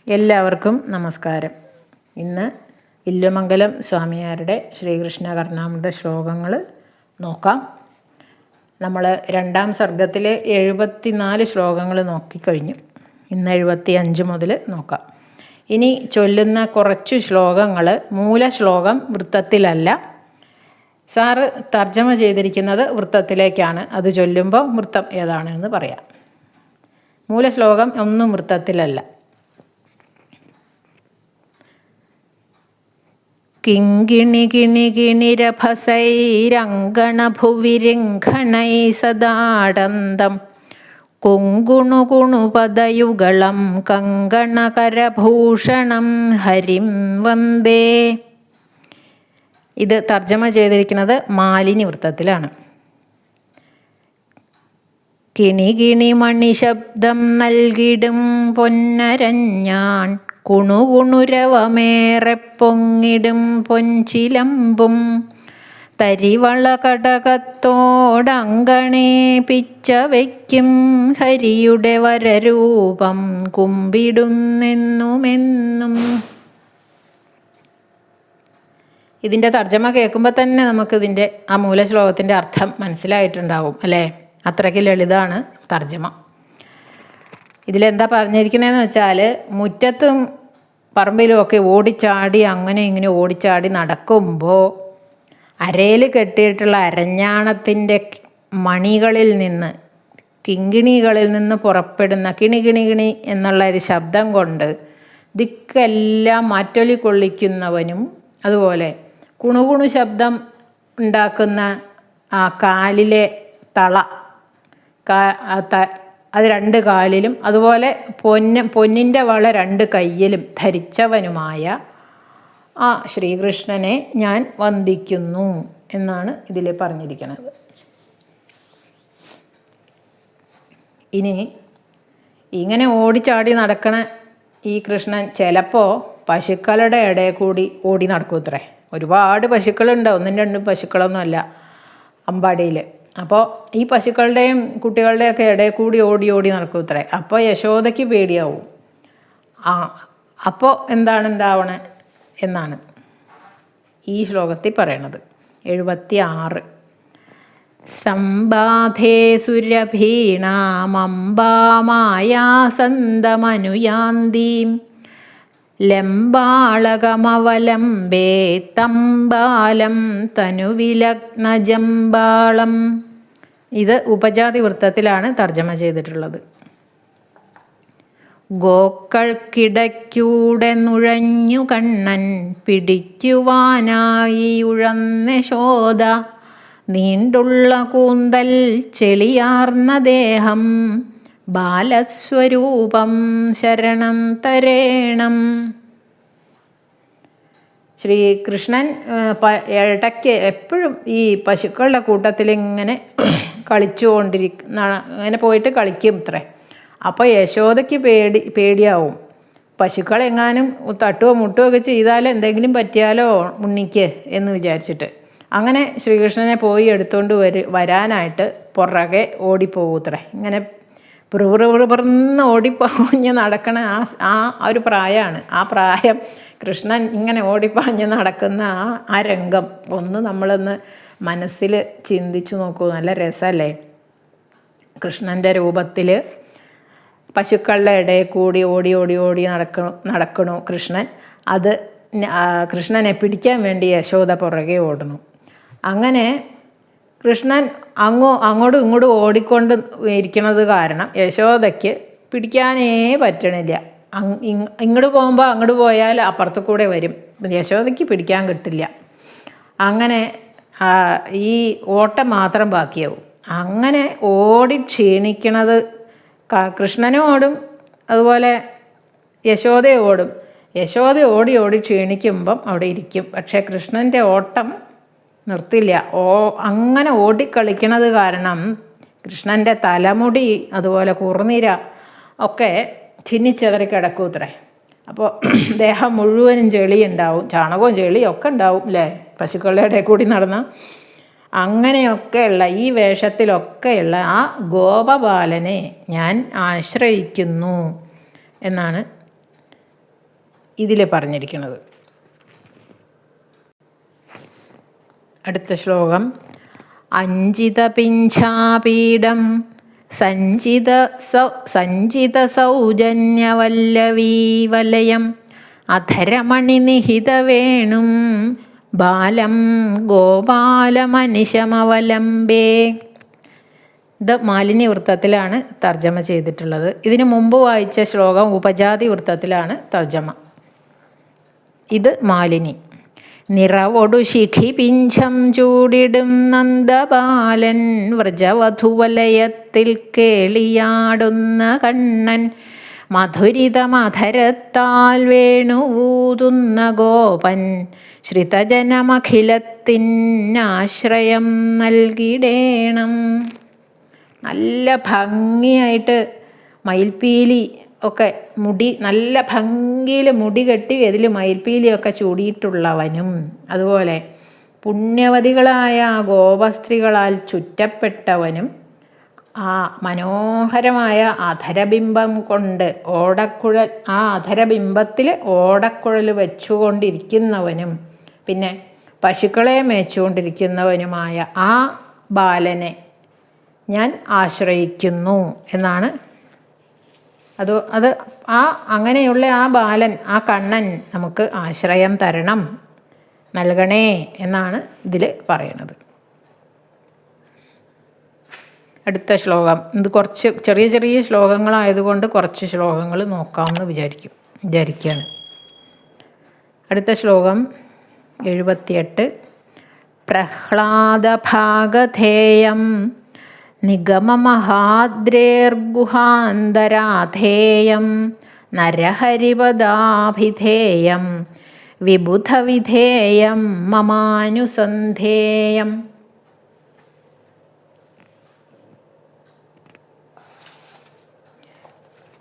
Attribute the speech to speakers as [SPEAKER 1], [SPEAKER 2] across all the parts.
[SPEAKER 1] എല്ലാവർക്കും നമസ്കാരം. ഇന്ന് ഇല്ലമംഗലം സ്വാമിയാരുടെ ശ്രീകൃഷ്ണ കർണാമൃത ശ്ലോകങ്ങൾ നോക്കാം. നമ്മൾ രണ്ടാം സർഗത്തിലെ 74 ശ്ലോകങ്ങൾ നോക്കിക്കഴിഞ്ഞു. ഇന്ന് 75 മുതൽ നോക്കാം. ഇനി ചൊല്ലുന്ന കുറച്ചു ശ്ലോകങ്ങൾ മൂലശ്ലോകം വൃത്തത്തിലല്ല. സാറ് തർജ്ജമ ചെയ്തിരിക്കുന്നത് വൃത്തത്തിലേക്കാണ്. അത് ചൊല്ലുമ്പോൾ വൃത്തം ഏതാണെന്ന് പറയാം. മൂലശ്ലോകം ഒന്നും വൃത്തത്തിലല്ല. കിങ്കിണി കിണി കിണിരഭസൈരങ്കണഭുവിരിംഘണൈ സദാടന്തം കുങ്കുണുകുണുപദയുഗളം കങ്കണകരഭൂഷണം ഹരിം വന്ദേ. ഇത് തർജ്ജമ ചെയ്തിരിക്കുന്നത് മാലിനി വൃത്തത്തിലാണ്. കിണി കിണി മണിശബ്ദം നൽകിടും പൊന്നരഞ്ഞാൺ കുണുകുണുരവമേറെ പൊങ്ങിടും പൊൻചിലമ്പും തരിവള കടകത്തോടങ്കണേ പിച്ച വയ്ക്കും ഹരിയുടെ വരരൂപം കുമ്പിടുന്നെന്നുമെന്നും. ഇതിൻ്റെ തർജ്ജമ കേൾക്കുമ്പോൾ തന്നെ നമുക്കിതിൻ്റെ ആ മൂലശ്ലോകത്തിൻ്റെ അർത്ഥം മനസ്സിലായിട്ടുണ്ടാവും അല്ലേ? അത്രയ്ക്ക് ലളിതമാണ് തർജ്ജമ. ഇതിലെന്താ പറഞ്ഞിരിക്കണതെന്ന് വെച്ചാൽ, മുറ്റത്തും പറമ്പിലുമൊക്കെ ഓടിച്ചാടി അങ്ങനെ ഇങ്ങനെ ഓടിച്ചാടി നടക്കുമ്പോൾ അരയിൽ കെട്ടിയിട്ടുള്ള അരഞ്ഞാണത്തിൻ്റെ മണികളിൽ നിന്ന്, കിങ്ങിണികളിൽ നിന്ന് പുറപ്പെടുന്ന കിണി കിണി കിണി എന്നുള്ള ഒരു ശബ്ദം കൊണ്ട് ദിക്കെല്ലാം മാറ്റൊലി കൊള്ളിക്കുന്നവനും, അതുപോലെ കുണുകുണു ശബ്ദം ഉണ്ടാക്കുന്ന ആ കാലിലെ തള, അത് 2 കാലിലും, അതുപോലെ പൊന്നിൻ്റെ വള 2 കയ്യിലും ധരിച്ചവനുമായ ആ ശ്രീകൃഷ്ണനെ ഞാൻ വന്ദിക്കുന്നു എന്നാണ് ഇതിൽ പറഞ്ഞിരിക്കുന്നത്. ഇനി ഇങ്ങനെ ഓടിച്ചാടി നടക്കണ ഈ കൃഷ്ണൻ ചിലപ്പോൾ പശുക്കളുടെ ഇടയിൽ കൂടി ഓടി നടക്കൂത്രേ. ഒരുപാട് പശുക്കളുണ്ട്, 1-2 പശുക്കളൊന്നുമല്ല അമ്പാടിയിൽ. അപ്പോൾ ഈ പശുക്കളുടെയും കുട്ടികളുടെയൊക്കെ ഇടയിൽ കൂടി ഓടി ഓടി നടക്കൂത്രേ. അപ്പോൾ യശോദയ്ക്ക് പേടിയാവും. അപ്പോൾ എന്താണ് ഉണ്ടാവണേ എന്നാണ് ഈ ശ്ലോകത്തിൽ പറയണത്. 76 സംബാധേ സുരഭീണാമംബാമായാസന്തമനുയാന്തീം ലംബാളകമവലംബേ തമ്പാലം തനുവിലഗ്നജംബാളം. ഇത് ഉപജാതി വൃത്തത്തിലാണ് തർജ്ജമ ചെയ്തിട്ടുള്ളത്. ഗോക്കൾക്കിടയ്ക്കൂടെ നുഴഞ്ഞു കണ്ണൻ പിടിക്കുവാനായി ഉഴന്ന യശോദ നീണ്ടുള്ള കൂന്തൽ ചെളിയാർന്ന ദേഹം ബാലസ്വരൂപം ശരണം തരേണം. ശ്രീകൃഷ്ണൻ ഇടയ്ക്ക് എപ്പോഴും ഈ പശുക്കളുടെ കൂട്ടത്തിൽ ഇങ്ങനെ ഇങ്ങനെ പോയിട്ട് കളിക്കും അത്രേ. അപ്പോൾ യശോദയ്ക്ക് പേടിയാവും. പശുക്കളെങ്ങാനും തട്ടുകയോ മുട്ടുകയോ ഒക്കെ ചെയ്താൽ എന്തെങ്കിലും പറ്റിയാലോ ഉണ്ണിക്ക് എന്ന് വിചാരിച്ചിട്ട് അങ്ങനെ ശ്രീകൃഷ്ണനെ പോയി എടുത്തുകൊണ്ട് വരാനായിട്ട് പുറകെ ഓടിപ്പോകൂത്രേ. ഇങ്ങനെ പിറുപിറുപിറുന്ന് ഓടിപ്പാഞ്ഞ് നടക്കണ ആ ഒരു പ്രായമാണ്. ആ പ്രായം കൃഷ്ണൻ ഇങ്ങനെ ഓടിപ്പാഞ്ഞ് നടക്കുന്ന ആ രംഗം ഒന്ന് നമ്മളൊന്ന് മനസ്സിൽ ചിന്തിച്ചു നോക്കൂ. നല്ല രസമല്ലേ? കൃഷ്ണൻ്റെ രൂപത്തിൽ പശുക്കളുടെ ഇടയിൽ കൂടി ഓടി ഓടി ഓടി നടക്കണു കൃഷ്ണൻ. അത് കൃഷ്ണനെ പിടിക്കാൻ വേണ്ടി യശോദ പുറകെ ഓടണു. അങ്ങനെ കൃഷ്ണൻ അങ്ങോട്ടും ഇങ്ങോട്ടും ഓടിക്കൊണ്ട് ഇരിക്കുന്നത് കാരണം യശോദയ്ക്ക് പിടിക്കാനേ പറ്റണില്ല. ഇങ്ങോട്ട് പോകുമ്പോൾ അങ്ങോട്ട് പോയാൽ അപ്പുറത്ത് കൂടെ വരും. യശോദയ്ക്ക് പിടിക്കാൻ കിട്ടില്ല. അങ്ങനെ ഈ ഓട്ടം മാത്രം ബാക്കിയാവും. അങ്ങനെ ഓടി ക്ഷീണിക്കണത് കൃഷ്ണനും ഓടും, അതുപോലെ യശോദ ഓടും. യശോദ ഓടി ഓടി ക്ഷീണിക്കുമ്പം അവിടെ ഇരിക്കും. പക്ഷേ കൃഷ്ണൻ്റെ ഓട്ടം നിർത്തില്ല. അങ്ങനെ ഓടിക്കളിക്കണത് കാരണം കൃഷ്ണൻ്റെ തലമുടി, അതുപോലെ കുറുനിര ഒക്കെ ചിന്നിച്ചെതറി കിടക്കൂത്രേ. അപ്പോൾ ദേഹം മുഴുവനും ചെളി ഉണ്ടാവും, ചാണകവും ചെളിയും ഒക്കെ ഉണ്ടാവും അല്ലേ? പശുക്കളുടെ ഇടയിൽ കൂടി നടന്ന അങ്ങനെയൊക്കെയുള്ള ഈ വേഷത്തിലൊക്കെയുള്ള ആ ഗോപബാലനെ ഞാൻ ആശ്രയിക്കുന്നു എന്നാണ് ഇതിൽ പറഞ്ഞിരിക്കുന്നത്. അടുത്ത ശ്ലോകം. അഞ്ചിത പിഞ്ചാപീഠം സഞ്ചിത സൗജന്യവല്ലവീ വലയം അധരമണിനിഹിതവേണും ബാലം ഗോപാലമനിശമവലംബേ. ഇത് മാലിനി വൃത്തത്തിലാണ് തർജ്ജമ ചെയ്തിട്ടുള്ളത്. ഇതിനു മുമ്പ് വായിച്ച ശ്ലോകം ഉപജാതി വൃത്തത്തിലാണ് തർജ്ജമ. ഇത് മാലിനി. നിറവൊടു ശിഖി പിഞ്ചം ചൂടിടും നന്ദബാലൻ വ്രജവധുവലയത്തിൽ കേളിയാടുന്ന കണ്ണൻ മധുരിതമധരത്താൽ വേണുവൂതുന്ന ഗോപൻ ശ്രിതജനമഖിലത്തിനാശ്രയം നൽകിടേണം. നല്ല ഭംഗിയായിട്ട് മയിൽപ്പീലി ഒക്കെ മുടി നല്ല ഭംഗിയിൽ മുടി കെട്ടി അതിൽ മയിൽപ്പീലിയൊക്കെ ചൂടിയിട്ടുള്ളവനും അതുപോലെ പുണ്യവതികളായ ഗോപസ്ത്രീകളാൽ ചുറ്റപ്പെട്ടവനും ആ മനോഹരമായ അധരബിംബം കൊണ്ട് ഓടക്കുഴൽ, ആ അധരബിംബത്തിൽ ഓടക്കുഴൽ വെച്ചുകൊണ്ടിരിക്കുന്നവനും പിന്നെ പശുക്കളെ മേച്ചുകൊണ്ടിരിക്കുന്നവനുമായ ആ ബാലനെ ഞാൻ ആശ്രയിക്കുന്നു എന്നാണ്. അത് അങ്ങനെയുള്ള ആ ബാലൻ, ആ കണ്ണൻ നമുക്ക് ആശ്രയം തരണം, നൽകണേ എന്നാണ് ഇതിൽ പറയണത്. അടുത്ത ശ്ലോകം. ഇത് കുറച്ച് ചെറിയ ചെറിയ ശ്ലോകങ്ങളായതുകൊണ്ട് കുറച്ച് ശ്ലോകങ്ങൾ നോക്കാമെന്ന് വിചാരിക്കുകയാണ്. അടുത്ത ശ്ലോകം 78. പ്രഹ്ലാദഭാഗധേയം നിഗമമഹാദ്രേർഗുഹാന്തരാധേയം നരഹരിപദാഭിധേയം വിബുധവിധേയം മമാനുസന്ധേയം.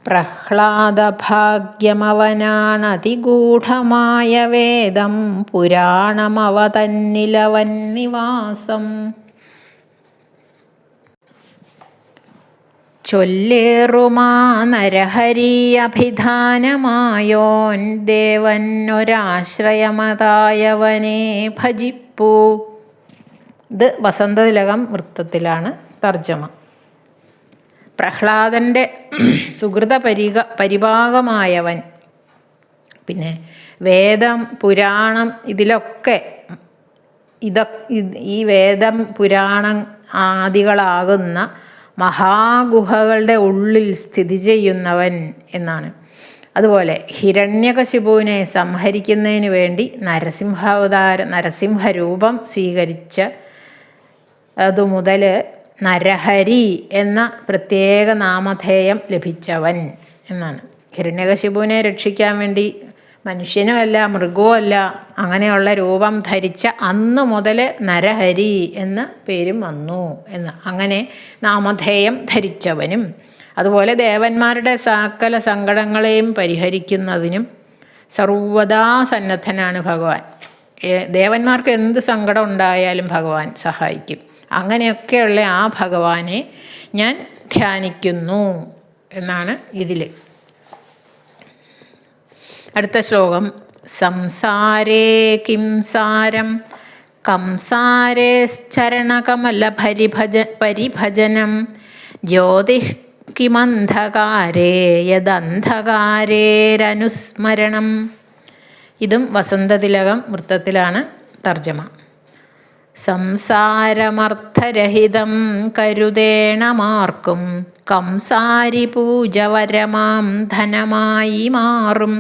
[SPEAKER 1] പ്രഹ്ലാദഭാഗ്യമവനാണതിഗൂഢമായ വേദം പുരാണമവതന്നിലവൻ നിവാസം. ചൊല്ലേറുമാ നരഹരി അഭിധാനമായോൻ ദേവൻ ഒരാശ്രയമതായവനെ ഭജിപ്പൂ. ഇത് വസന്തതിലകം വൃത്തത്തിലാണ് തർജ്ജമ. പ്രഹ്ലാദൻ്റെ സുഹൃത പരിഭാഗമായവൻ, പിന്നെ വേദം പുരാണം ഇതിലൊക്കെ ഈ വേദം പുരാണം ആദികളാകുന്ന മഹാഗുഹകളുടെ ഉള്ളിൽ സ്ഥിതി ചെയ്യുന്നവൻ എന്നാണ്. അതുപോലെ ഹിരണ്യകശിപുവിനെ സംഹരിക്കുന്നതിന് വേണ്ടി നരസിംഹരൂപം സ്വീകരിച്ച അതുമുതൽ നരഹരി എന്ന പ്രത്യേക നാമധേയം ലഭിച്ചവൻ എന്നാണ്. ഹിരണ്യകശിപുവിനെ രക്ഷിക്കാൻ വേണ്ടി മനുഷ്യനുമല്ല മൃഗവുമല്ല അങ്ങനെയുള്ള രൂപം ധരിച്ച അന്ന് മുതൽ നരഹരി എന്ന പേരും വന്നു എന്ന്, അങ്ങനെ നാമധേയം ധരിച്ചവനും അതുപോലെ ദേവന്മാരുടെ സകല സങ്കടങ്ങളെയും പരിഹരിക്കുന്നതിനും സർവദാ സന്നദ്ധനാണ് ഭഗവാൻ. ദേവന്മാർക്ക് എന്ത് സങ്കടം ഉണ്ടായാലും ഭഗവാൻ സഹായിക്കും. അങ്ങനെയൊക്കെയുള്ള ആ ഭഗവാനെ ഞാൻ ധ്യാനിക്കുന്നു എന്നാണ് ഇതിൽ. അടുത്ത ശ്ലോകം. സംസാരേ കിം സാരം കംസാരേശ്ചരണകമല പരിഭജനം ജ്യോതിഃ കിമന്ധകാരേ യദന്ധകാരേരനുസ്മരണം. ഇതും വസന്തതിലകം വൃത്തത്തിലാണ് തർജ്ജമ. സംസാരമർത്ഥരഹിതം കരുതേണമാർക്കും കംസാരി പൂജവരമാം ധനമായി മാറും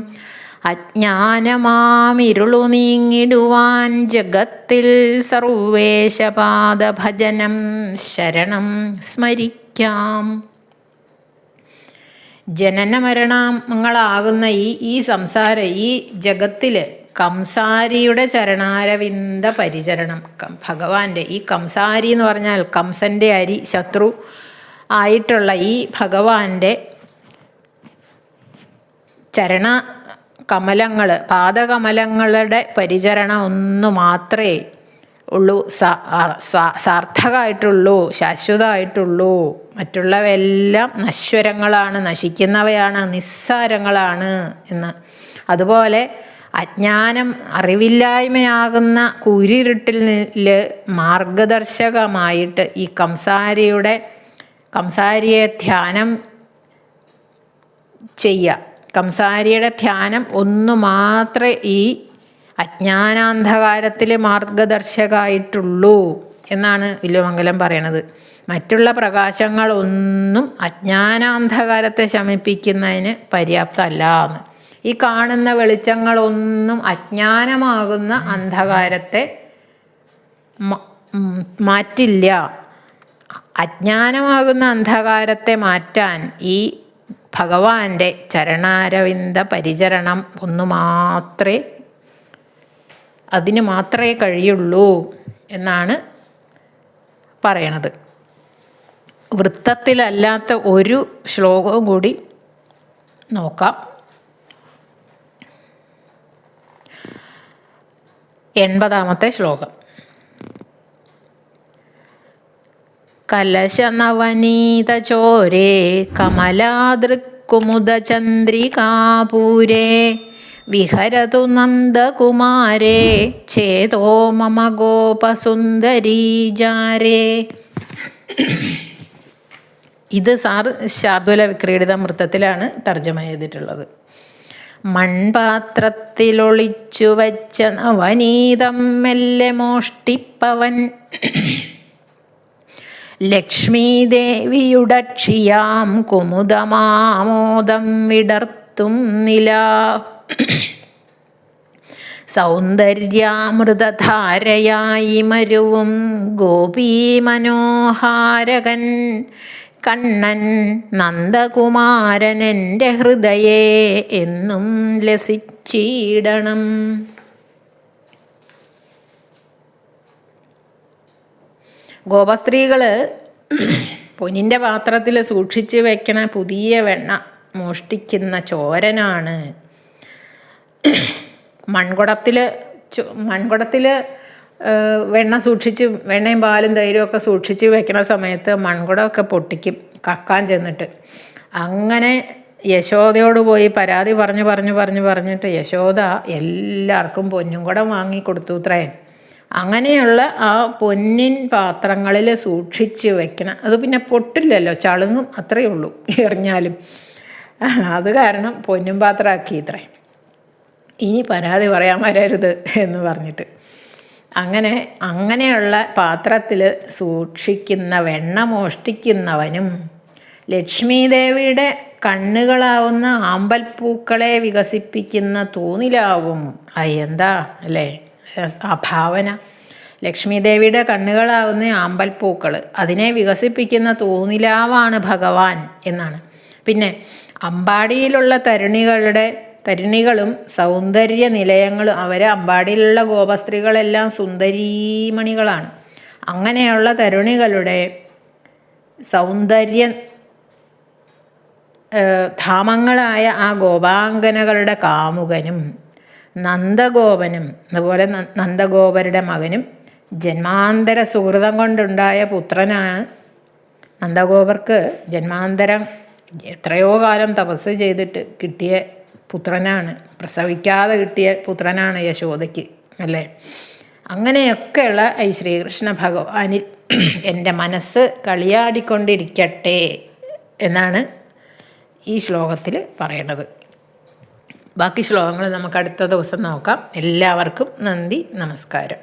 [SPEAKER 1] അജ്ഞാനമാമിരുളു നീങ്ങിടുവാൻ ജഗത്തിൽ സർവേശപാദഭജനം ശരണം സ്മരിക്കാം. ജനനമരണങ്ങളാകുന്ന ഈ ഈ ജഗത്തിൽ കംസാരിയുടെ ചരണാരവിന്ദ പരിചരണം, ഭഗവാന്റെ ഈ കംസാരി എന്ന് പറഞ്ഞാൽ കംസൻ്റെ ശത്രു ആയിട്ടുള്ള ഈ ഭഗവാന്റെ ചരണ കമലങ്ങൾ, പാദകമലങ്ങളുടെ പരിചരണം ഒന്ന് മാത്രമേ ഉള്ളൂ, സാർത്ഥകമായിട്ടുള്ളൂ, ശാശ്വതമായിട്ടുള്ളൂ. മറ്റുള്ളവയെല്ലാം നശ്വരങ്ങളാണ്, നശിക്കുന്നവയാണ്, നിസ്സാരങ്ങളാണ് എന്ന്. അതുപോലെ അജ്ഞാനം, അറിവില്ലായ്മയാകുന്ന കൂരിരുട്ടിൽ മാർഗദർശകമായിട്ട് ഈ കംസാരിയെ ധ്യാനം ചെയ്യുക. കംസാരിയുടെ ധ്യാനം ഒന്നു മാത്രമേ ഈ അജ്ഞാനാന്ധകാരത്തിൽ മാർഗദർശകമായിട്ടുള്ളൂ എന്നാണ് വില്വമംഗലം പറയണത്. മറ്റുള്ള പ്രകാശങ്ങളൊന്നും അജ്ഞാനാന്ധകാരത്തെ ശമിപ്പിക്കുന്നതിന് പര്യാപ്തമല്ല എന്ന്. ഈ കാണുന്ന വെളിച്ചങ്ങളൊന്നും അജ്ഞാനമാകുന്ന അന്ധകാരത്തെ മാറ്റില്ല. അജ്ഞാനമാകുന്ന അന്ധകാരത്തെ മാറ്റാൻ ഈ ഭഗവാന്റെ ചരണാരവിന്ദ പരിചരണം അതിന് മാത്രമേ കഴിയുള്ളൂ എന്നാണ് പറയണത്. വൃത്തത്തിലല്ലാത്ത ഒരു ശ്ലോകവും കൂടി നോക്കാം. 80ാമത്തെ ശ്ലോകം. കലശനവനീതചോരേ കമലാദൃക്കുമുദചന്ദ്രികാപൂരേ വിഹരതു നന്ദകുമാരേ ചേതോ മമ ഗോപസുന്ദരീജാരേ. ഇത് ശാർദൂല വിക്രീഡിത വൃത്തത്തിലാണ് തർജ്ജമ ചെയ്തിട്ടുള്ളത്. മൺപാത്രത്തിലൊളിച്ചു വച്ച നവനീതം മെല്ലെ മോഷ്ടിപ്പവൻ ലക്ഷ്മീദേവിയുടക്ഷിയാം കുമുദമാമോദം വിടർത്തും നില സൗന്ദര്യാമൃതധാരയായി മരുവും ഗോപീമനോഹാരകൻ കണ്ണൻ നന്ദകുമാരനെൻ്റെ ഹൃദയേ എന്നും ലസിച്ചിടണം. ഗോപസ്ത്രീകൾ പൊന്നിൻ്റെ പാത്രത്തിൽ സൂക്ഷിച്ച് വെക്കണ പുതിയ വെണ്ണ മോഷ്ടിക്കുന്ന ചോരനാണ്. മൺകുടത്തിൽ വെണ്ണയും പാലും തൈരുമൊക്കെ സൂക്ഷിച്ച് വെക്കണ സമയത്ത് മൺകുടമൊക്കെ പൊട്ടിക്കും കക്കാൻ ചെന്നിട്ട്. അങ്ങനെ യശോദയോട് പോയി പരാതി പറഞ്ഞിട്ട് യശോദ എല്ലാവർക്കും പൊന്നും കുടം വാങ്ങിക്കൊടുത്തു അത്രേ. അങ്ങനെയുള്ള ആ പൊന്നിൻ പാത്രങ്ങളിൽ സൂക്ഷിച്ച് വെക്കണം. അത് പിന്നെ പൊട്ടില്ലല്ലോ, ചളുങ്ങും, അത്രയേ ഉള്ളൂ എറിഞ്ഞാലും. അത് കാരണം പൊന്നും പാത്രമാക്കി ഇത്രേ. ഇനി പരാതി പറയാൻ വരരുത് എന്ന് പറഞ്ഞിട്ട് അങ്ങനെയുള്ള പാത്രത്തിൽ സൂക്ഷിക്കുന്ന വെണ്ണ മോഷ്ടിക്കുന്നവനും ലക്ഷ്മീദേവിയുടെ കണ്ണുകളാവുന്ന ആമ്പൽപ്പൂക്കളെ വികസിപ്പിക്കുന്ന തൂണിലാവും. എന്താ അല്ലേ ആ ഭാവന? ലക്ഷ്മീദേവിയുടെ കണ്ണുകളാവുന്ന ആമ്പൽപ്പൂക്കൾ, അതിനെ വികസിപ്പിക്കുന്ന തൂണിലാവാണ് ഭഗവാൻ എന്നാണ്. പിന്നെ അമ്പാടിയിലുള്ള തരുണികളും സൗന്ദര്യ നിലയങ്ങളും, അമ്പാടിയിലുള്ള ഗോപസ്ത്രീകളെല്ലാം സുന്ദരീമണികളാണ്. അങ്ങനെയുള്ള തരുണികളുടെ സൗന്ദര്യ ധാമങ്ങളായ ആ ഗോപാംഗനകളുടെ കാമുകനും നന്ദഗോപനും, അതുപോലെ നന്ദഗോപരുടെ മകനും ജന്മാന്തര സുഹൃതം കൊണ്ടുണ്ടായ പുത്രനാണ്. നന്ദഗോപർക്ക് ജന്മാന്തരം എത്രയോ കാലം തപസ് ചെയ്തിട്ട് കിട്ടിയ പുത്രനാണ്, പ്രസവിക്കാതെ കിട്ടിയ പുത്രനാണ് യശോദയ്ക്ക് അല്ലേ. അങ്ങനെയൊക്കെയുള്ള ഈ ശ്രീകൃഷ്ണ ഭഗവാനിൽ എൻ്റെ മനസ്സ് കളിയാടിക്കൊണ്ടിരിക്കട്ടെ എന്നാണ് ഈ ശ്ലോകത്തിൽ പറയണത്. ബാക്കി ശ്ലോകങ്ങൾ നമുക്ക് അടുത്ത ദിവസം നോക്കാം. എല്ലാവർക്കും നന്ദി, നമസ്കാരം.